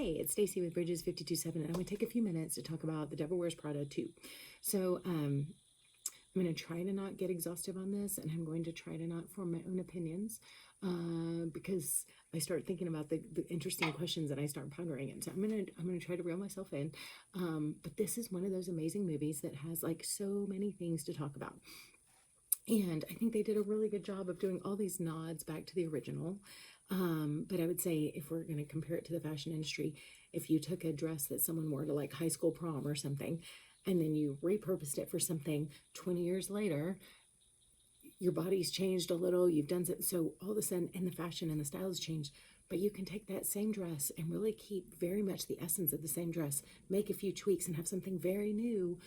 Hey, it's Stacy with Bridges 527, and I'm going to take a few minutes to talk about The Devil Wears Prada 2. So, I'm going to try to not get exhaustive on this, and I'm going to try to not form my own opinions because I start thinking about the interesting questions and I start pondering it. So I'm gonna try to reel myself in. But this is one of those amazing movies that has like so many things to talk about. And I think they did a really good job of doing all these nods back to the original. But I would say if we're going to compare it to the fashion industry, if you took a dress that someone wore to like high school prom or something, and then you repurposed it for something 20 years later, your body's changed a little, you've done it, so all of a sudden, and the fashion and the style has changed, but you can take that same dress and really keep very much the essence of the same dress, make a few tweaks and have something very new,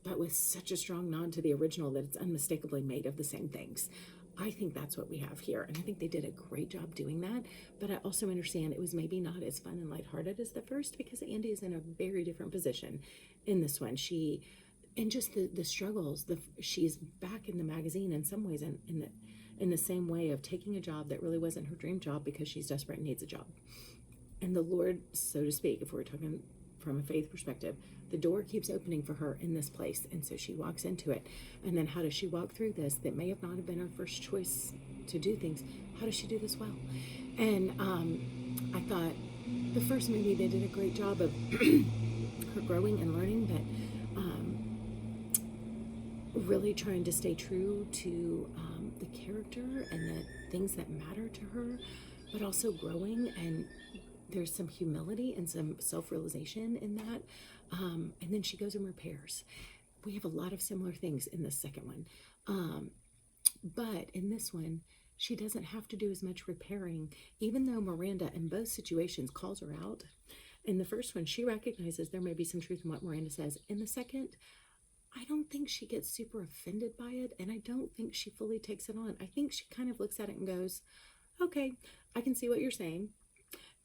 but with such a strong nod to the original that it's unmistakably made of the same things. I think that's what we have here, and I think they did a great job doing that, but I also understand it was maybe not as fun and lighthearted as the first because Andy is in a very different position in this one. And just the struggles, she's back in the magazine in some ways in the same way of taking a job that really wasn't her dream job because she's desperate and needs a job. And the Lord, so to speak, if we're talking from a faith perspective, the door keeps opening for her in this place, and so she walks into it. And then how does she walk through this that may have not have been her first choice to do things? How does she do this well? And I thought the first movie they did a great job of her growing and learning, but really trying to stay true to the character and the things that matter to her, but also growing, and there's some humility and some self-realization in that. And then she goes and repairs. We have a lot of similar things in the second one. But in this one, she doesn't have to do as much repairing, even though Miranda in both situations calls her out. In the first one, she recognizes there may be some truth in what Miranda says. In the second, I don't think she gets super offended by it, and I don't think she fully takes it on. I think she kind of looks at it and goes, okay, I can see what you're saying,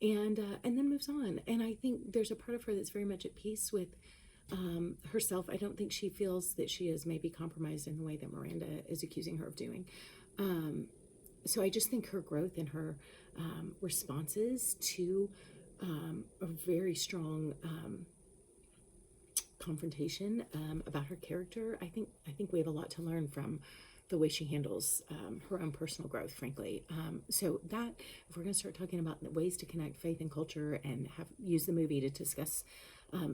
and then moves on. And I think there's a part of her that's very much at peace with herself. I don't think she feels that she is maybe compromised in the way that Miranda is accusing her of doing. So I just think her growth and her responses to a very strong confrontation about her character. I think we have a lot to learn from the way she handles her own personal growth, frankly. So that, if we're going to start talking about the ways to connect faith and culture and use the movie to discuss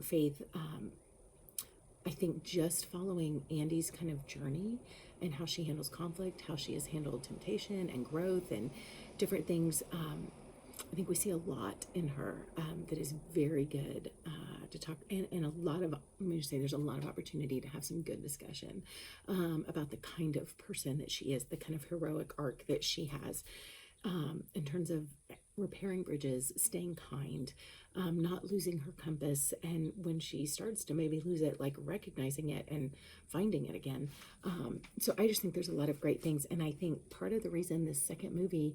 faith, I think just following Andy's kind of journey and how she handles conflict, how she has handled temptation and growth and different things, I think we see a lot in her that is very good to talk, and a lot of, let me just say, there's a lot of opportunity to have some good discussion about the kind of person that she is, the kind of heroic arc that she has in terms of repairing bridges, staying kind, not losing her compass, and when she starts to maybe lose it, like recognizing it and finding it again. So I just think there's a lot of great things, and I think part of the reason this second movie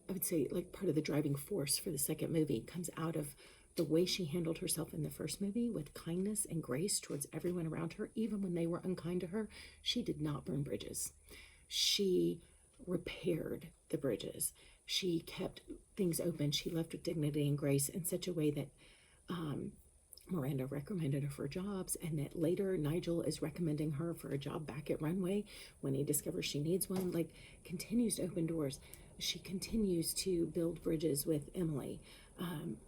I would say like part of the driving force for the second movie comes out of the way she handled herself in the first movie with kindness and grace towards everyone around her. Even when they were unkind to her, she did not burn bridges. She repaired the bridges. She kept things open. She left with dignity and grace in such a way that Miranda recommended her for jobs, and that later Nigel is recommending her for a job back at Runway when he discovers she needs one, like continues to open doors. She continues to build bridges with Emily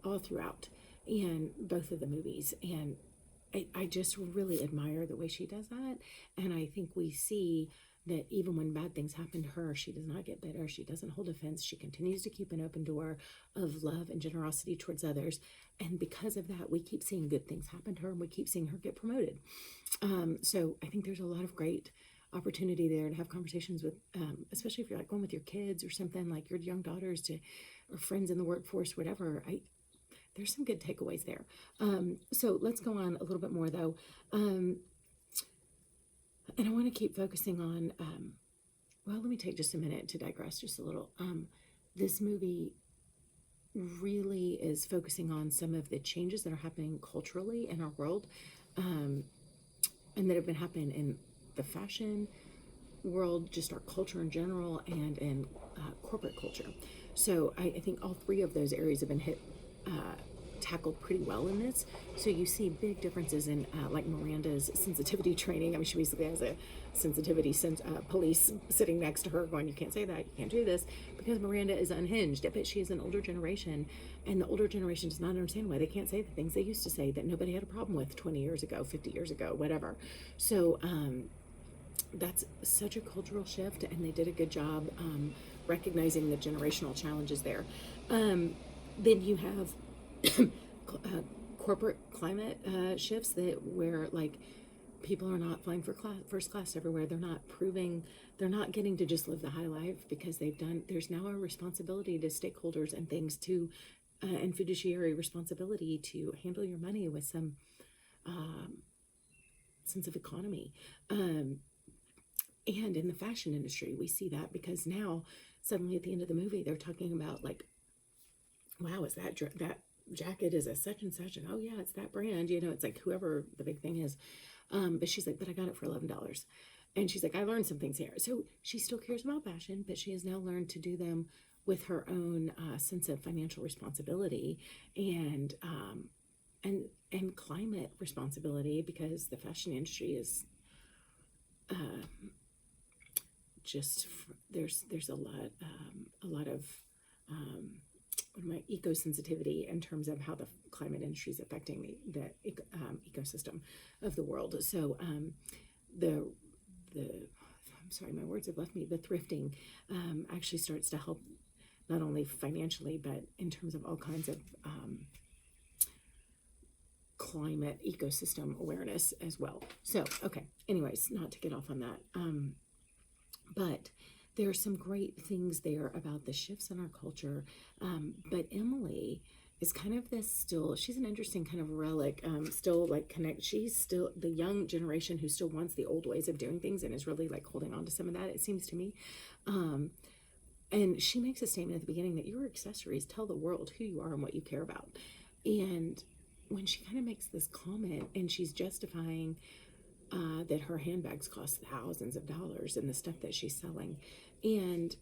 all throughout, and both of the movies. And I just really admire the way she does that. And I think we see that even when bad things happen to her, she does not get bitter. She doesn't hold offense. She continues to keep an open door of love and generosity towards others. And because of that, we keep seeing good things happen to her, and we keep seeing her get promoted. So I think there's a lot of great opportunity there to have conversations with, especially if you're like going with your kids or something, like your young daughters or friends in the workforce, whatever. There's some good takeaways there. So let's go on a little bit more though. And I want to keep focusing on, well, let me take just a minute to digress just a little. This movie really is focusing on some of the changes that are happening culturally in our world, and that have been happening in the fashion, world, just our culture in general, and in corporate culture. So I think all three of those areas have been tackled pretty well in this. So you see big differences in like Miranda's sensitivity training. I mean, she basically has a sensitivity police sitting next to her going, you can't say that, you can't do this, because Miranda is unhinged. But she is an older generation, and the older generation does not understand why they can't say the things they used to say that nobody had a problem with 20 years ago, 50 years ago, whatever. So that's such a cultural shift, and they did a good job recognizing the generational challenges there. Then you have corporate climate shifts that where like people are not flying for first class everywhere. They're not getting to just live the high life because there's now a responsibility to stakeholders and things to and fiduciary responsibility to handle your money with some sense of economy. And in the fashion industry, we see that because now suddenly at the end of the movie, they're talking about like, wow, is that jacket is a such and such, and oh yeah, it's that brand, it's like whoever the big thing is. But she's like, but I got it for $11. And she's like, I learned some things here. So she still cares about fashion, but she has now learned to do them with her own sense of financial responsibility and climate responsibility, because the fashion industry is just there's a lot of eco sensitivity in terms of how the climate industry is affecting the ecosystem of the world. So the I'm sorry, my words have left me. The thrifting actually starts to help not only financially but in terms of all kinds of climate ecosystem awareness as well. So okay, anyways, not to get off on that, but there are some great things there about the shifts in our culture. But Emily is kind of she's an interesting kind of relic, still like she's still the young generation who still wants the old ways of doing things and is really like holding on to some of that, it seems to me. And she makes a statement at the beginning that your accessories tell the world who you are and what you care about. And when she kind of makes this comment and she's justifying that her handbags cost thousands of dollars and the stuff that she's selling, and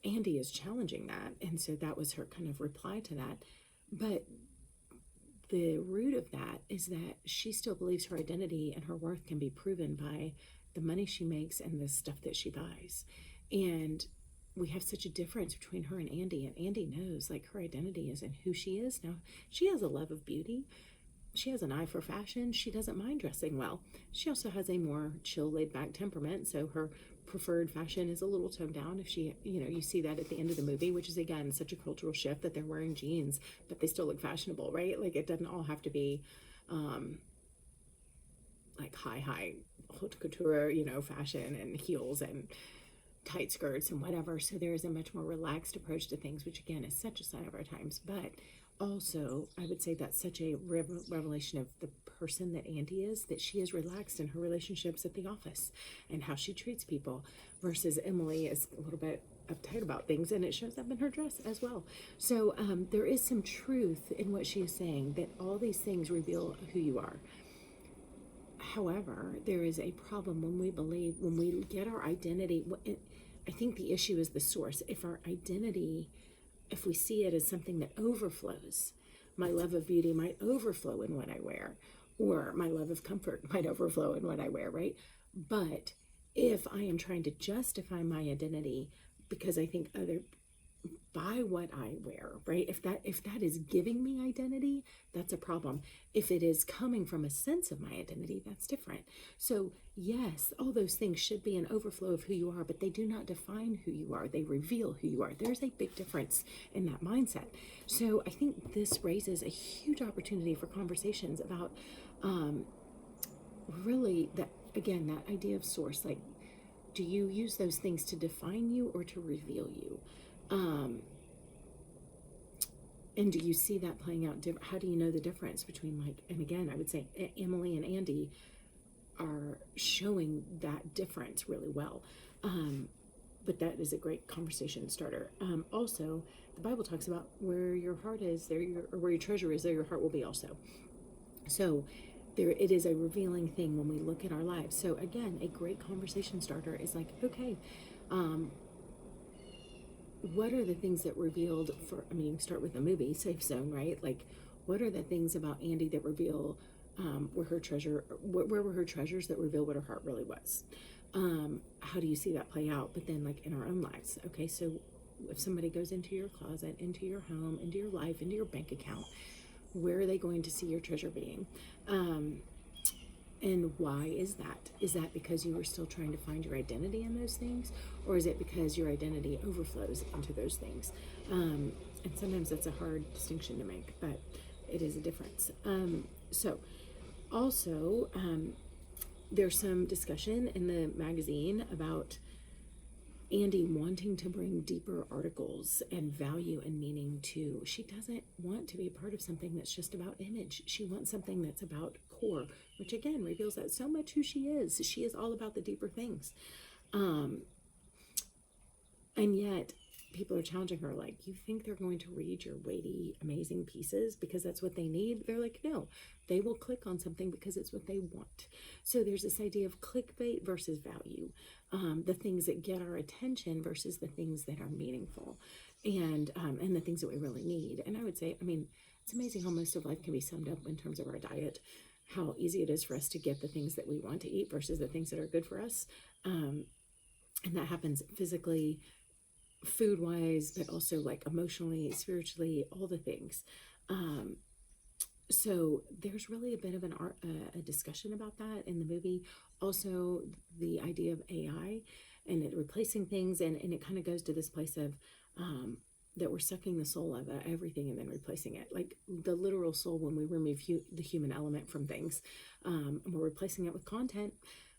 Andy is challenging that, and so that was her kind of reply to that. But the root of that is that she still believes her identity and her worth can be proven by the money she makes and the stuff that she buys. And we have such a difference between her and Andy knows like her identity is in who she is. Now, she has a love of beauty. She has an eye for fashion. She doesn't mind dressing well. She also has a more chill, laid-back temperament, so her preferred fashion is a little toned down. If she, you see that at the end of the movie, which is, again, such a cultural shift that they're wearing jeans, but they still look fashionable, right? Like, it doesn't all have to be, like, high haute couture, fashion and heels and tight skirts and whatever. So there is a much more relaxed approach to things, which, again, is such a sign of our times. But also, I would say that's such a revelation of the person that Andy is, that she is relaxed in her relationships at the office and how she treats people, versus Emily is a little bit uptight about things, and it shows up in her dress as well. So there is some truth in what she is saying, that all these things reveal who you are. However, there is a problem when we get our identity. I think the issue is the source. If we see it as something that overflows, my love of beauty might overflow in what I wear, or my love of comfort might overflow in what I wear, right? But if I am trying to justify my identity because I think by what I wear, right? If that is giving me identity, that's a problem. If it is coming from a sense of my identity, that's different. So yes, all those things should be an overflow of who you are, but they do not define who you are. They reveal who you are. There's a big difference in that mindset. So I think this raises a huge opportunity for conversations about really that idea of source. Like, do you use those things to define you or to reveal you? And do you see that playing out? How do you know the difference between, like, and again, I would say Emily and Andy are showing that difference really well. But that is a great conversation starter. Also, the Bible talks about where your heart is, or where your treasure is, there your heart will be also. So it is a revealing thing when we look at our lives. So again, a great conversation starter is like, okay, what are the things that revealed for, I mean, start with the movie, Safe Zone, right? Like, what are the things about Andy that reveal where were her treasures that reveal what her heart really was? How do you see that play out? But then, like, in our own lives, okay, so if somebody goes into your closet, into your home, into your life, into your bank account, where are they going to see your treasure being? And why is that? Is that because you are still trying to find your identity in those things? Or is it because your identity overflows into those things? And sometimes that's a hard distinction to make, but it is a difference. So also, there's some discussion in the magazine about Andy wanting to bring deeper articles and value and meaning to. She doesn't want to be a part of something that's just about image. She wants something that's about core, which again reveals that so much who she is. She is all about the deeper things. And yet people are challenging her, like, you think they're going to read your weighty, amazing pieces because that's what they need? They're like, no, they will click on something because it's what they want. So there's this idea of clickbait versus value, the things that get our attention versus the things that are meaningful, and the things that we really need. And I would say, I mean, it's amazing how most of life can be summed up in terms of our diet, how easy it is for us to get the things that we want to eat versus the things that are good for us. And that happens physically, food wise, but also like emotionally, spiritually, all the things. So there's really a bit of a discussion about that in the movie. Also, the idea of AI and it replacing things, and it kind of goes to this place of that we're sucking the soul out of everything and then replacing it, like the literal soul when we remove the human element from things. And we're replacing it with content,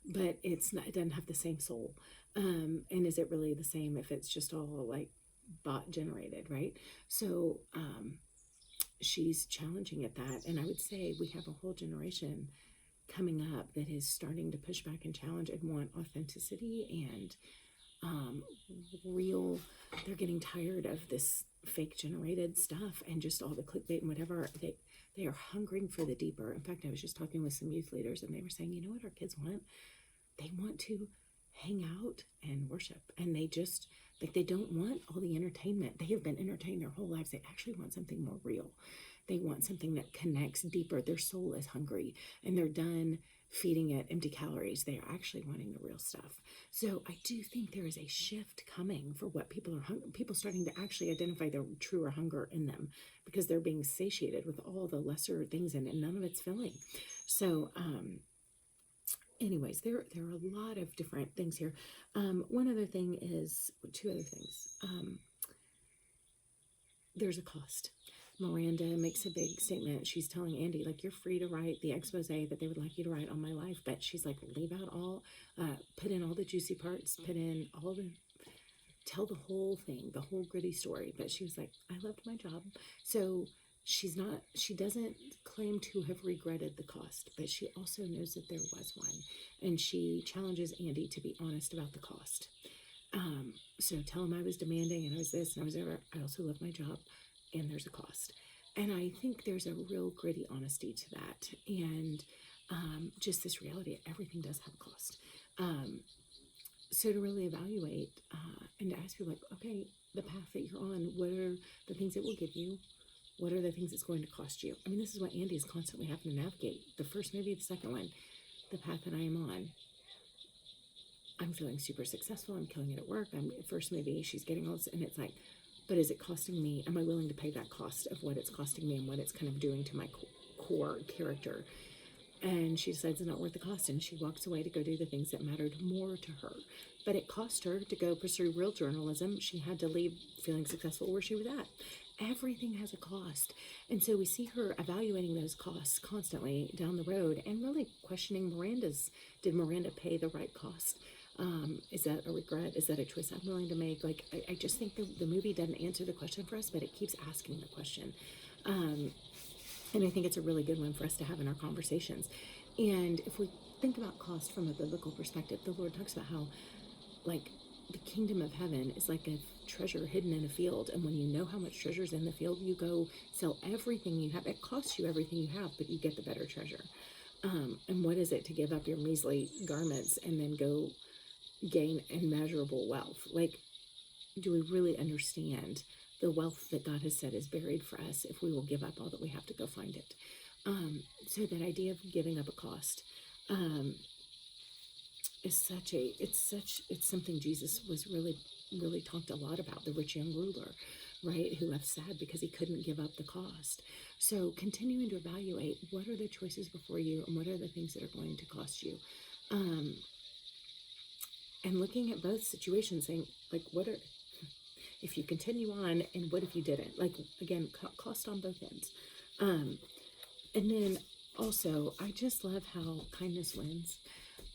but it doesn't have the same soul. And is it really the same if it's just all like bot generated, right? So she's challenging at that, and I would say we have a whole generation coming up that is starting to push back and challenge and want authenticity and real. They're getting tired of this fake generated stuff and just all the clickbait and whatever. They are hungering for the deeper. In fact, I was just talking with some youth leaders and they were saying, you know what our kids want? They want to hang out and worship, and they just, like, they don't want all the entertainment. They have been entertained their whole lives. They actually want something more real. They want something that connects deeper. Their soul is hungry and they're done feeding it empty calories. They are actually wanting the real stuff. So I do think there is a shift coming for what people are people starting to actually identify their truer hunger in them, because they're being satiated with all the lesser things in it, and none of it's filling. So anyways, there are a lot of different things here. One other thing is, two other things. There's a cost. Miranda makes a big statement. She's telling Andy, like, you're free to write the expose that they would like you to write on my life, but she's like, leave out all, put in all the juicy parts, tell the whole thing, the whole gritty story. But she was like, I loved my job. So she doesn't claim to have regretted the cost, but she also knows that there was one. And she challenges Andy to be honest about the cost. So tell him I was demanding and I was this and I was ever, I also love my job, and there's a cost. And I think there's a real gritty honesty to that. And just this reality, everything does have a cost. So to really evaluate and to ask you, like, okay, the path that you're on, what are the things it will give you? What are the things it's going to cost you? I mean, this is what Andy is constantly having to navigate. The first movie, the second one, the path that I am on. I'm feeling super successful. I'm killing it at work. First movie, she's getting all this, and it's like, but is it costing me? Am I willing to pay that cost of what it's costing me and what it's kind of doing to my core character? And she decides it's not worth the cost, and she walks away to go do the things that mattered more to her. But it cost her to go pursue real journalism. She had to leave feeling successful where she was at. Everything has a cost. And so we see her evaluating those costs constantly down the road and really questioning did Miranda pay the right cost? Is that a regret? Is that a choice I'm willing to make? Like, I just think the movie doesn't answer the question for us, but it keeps asking the question. And I think it's a really good one for us to have in our conversations. And if we think about cost from a biblical perspective, the Lord talks about how, like, the kingdom of heaven is like a treasure hidden in a field. And when you know how much treasure is in the field, you go sell everything you have. It costs you everything you have, but you get the better treasure. And what is it to give up your measly garments and then go gain immeasurable wealth? Like, do we really understand the wealth that God has said is buried for us if we will give up all that we have to go find it? So that idea of giving up a cost is it's something Jesus was really talked a lot about, the rich young ruler, right, who left sad because he couldn't give up the cost. So continuing to evaluate what are the choices before you and what are the things that are going to cost you. And looking at both situations, saying, like, what are, if you continue on, and what if you didn't? Like, again, cost on both ends. And then also, I just love how kindness wins.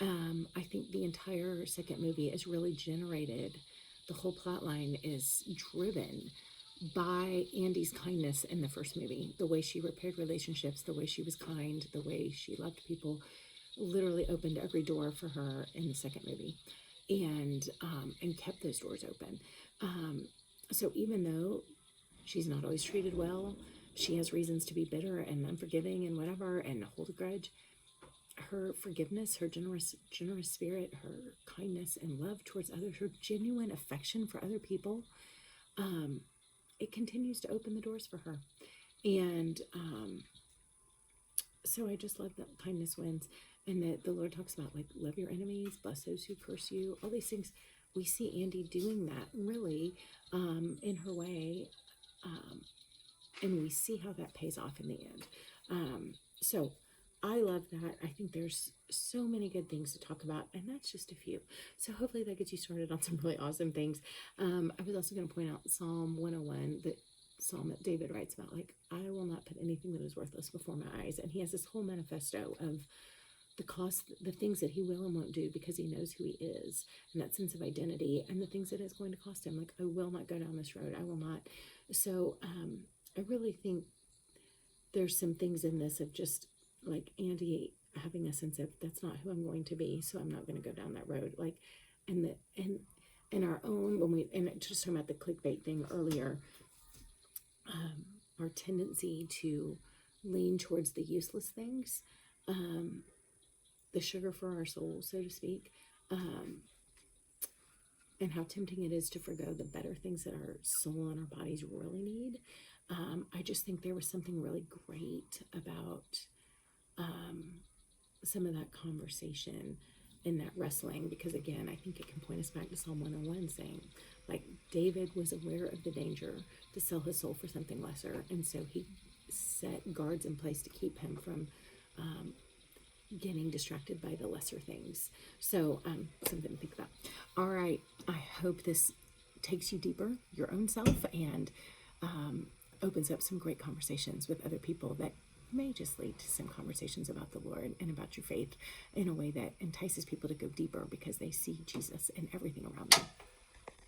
I think the entire second movie is really generated. The whole plot line is driven by Andy's kindness in the first movie. The way she repaired relationships, the way she was kind, the way she loved people, literally opened every door for her in the second movie, and kept those doors open. So even though she's not always treated well, she has reasons to be bitter and unforgiving and whatever, and hold a grudge. Her forgiveness, her generous spirit, her kindness and love towards others, her genuine affection for other people, it continues to open the doors for her. And so I just love that kindness wins, and that the Lord talks about, like, love your enemies, bless those who curse you, all these things. We see Andy doing that really in her way, and we see how that pays off in the end. So I love that. I think there's so many good things to talk about, and that's just a few. So hopefully that gets you started on some really awesome things. I was also going to point out Psalm 101, the psalm that David writes about, like, I will not put anything that is worthless before my eyes. And he has this whole manifesto of the cost, the things that he will and won't do because he knows who he is, and that sense of identity, and the things that it's going to cost him. Like, I will not go down this road. I will not. So I really think there's some things in this of just, like, Andy having a sense of, that's not who I'm going to be, so I'm not going to go down that road. Like, and our own, when we, and just talking about the clickbait thing earlier, our tendency to lean towards the useless things, the sugar for our soul, so to speak, and how tempting it is to forgo the better things that our soul and our bodies really need. I just think there was something really great about some of that conversation in that wrestling, because again, I think it can point us back to Psalm 101, saying, like, David was aware of the danger to sell his soul for something lesser, and so he set guards in place to keep him from getting distracted by the lesser things. So something to think about. All right, I hope this takes you deeper, your own self, and opens up some great conversations with other people that may just lead to some conversations about the Lord and about your faith in a way that entices people to go deeper because they see Jesus in everything around them.